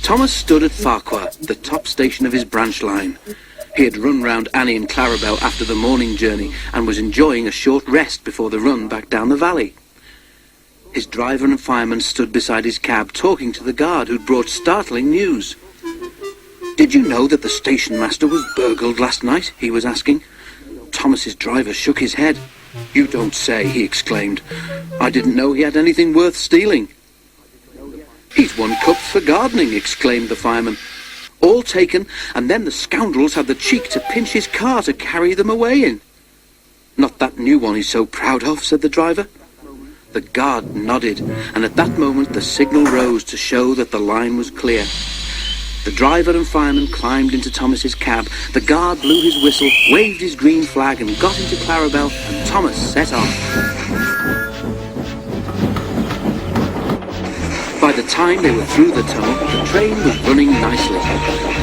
Thomas stood at Farquhar, the top station of his branch line. He had run round Annie and Clarabel after the morning journey and was enjoying a short rest before the run back down the valley. His driver and fireman stood beside his cab talking to the guard who'd brought startling news. "Did you know that the station master was burgled last night?" he was asking. Thomas's driver shook his head. "You don't say," he exclaimed. "I didn't know he had anything worth stealing." "He's won cups for gardening," exclaimed the fireman. "All taken, and then the scoundrels had the cheek to pinch his car to carry them away in." "Not that new one he's so proud of," said the driver. The guard nodded, and at that moment the signal rose to show that the line was clear. The driver and fireman climbed into Thomas's cab. The guard blew his whistle, waved his green flag, and got into Clarabel, and Thomas set off. By the time they were through the tunnel, the train was running nicely.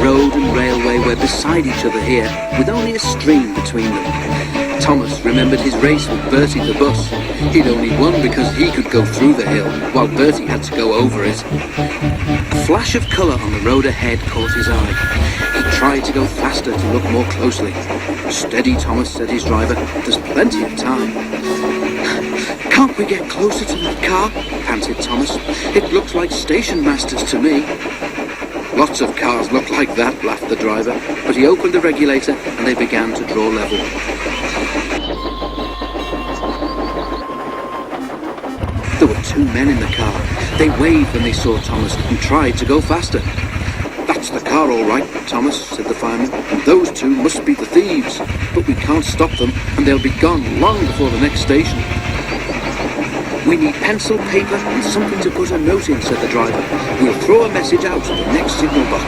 Road and railway were beside each other here, with only a stream between them. Thomas remembered his race with Bertie the bus. He'd only won because he could go through the hill, while Bertie had to go over it. A flash of colour on the road ahead caught his eye. He tried to go faster to look more closely. "Steady, Thomas," said his driver. "There's plenty of time." "Can't we get closer to that car?" panted Thomas. "It looks like station masters to me." "Lots of cars look like that," laughed the driver, but he opened the regulator and they began to draw level. There were two men in the car. They waved when they saw Thomas and tried to go faster. "That's the car all right, Thomas," said the fireman, "and those two must be the thieves. But we can't stop them, and they'll be gone long before the next station." "We need pencil, paper, and something to put a note in," said the driver. "We'll throw a message out at the next signal box."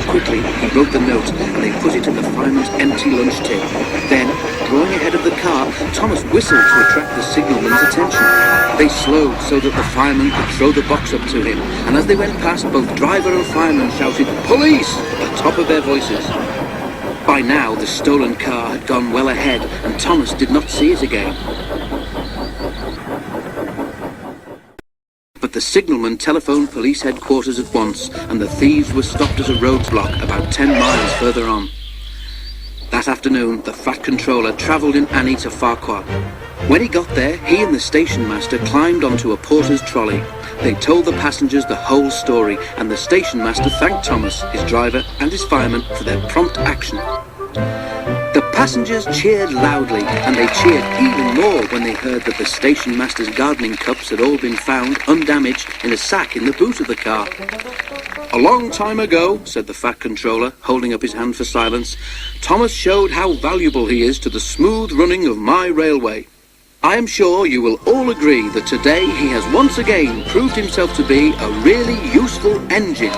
Quickly, he wrote the note, and they put it in the fireman's empty lunch tin. Then, drawing ahead of the car, Thomas whistled to attract the signalman's attention. They slowed so that the fireman could throw the box up to him, and as they went past, both driver and fireman shouted, "Police!" at the top of their voices. By now, the stolen car had gone well ahead, and Thomas did not see it again. But the signalman telephoned police headquarters at once, and the thieves were stopped at a roadblock about 10 miles further on. That afternoon, the Fat Controller travelled in Annie to Farquhar. When he got there, he and the station master climbed onto a porter's trolley. They told the passengers the whole story, and the station master thanked Thomas, his driver, and his fireman for their prompt action. The passengers cheered loudly, and they cheered even more when they heard that the station master's gardening cups had all been found undamaged in a sack in the boot of the car. "A long time ago," said the Fat Controller, holding up his hand for silence, "Thomas showed how valuable he is to the smooth running of my railway. I am sure you will all agree that today he has once again proved himself to be a really useful engine."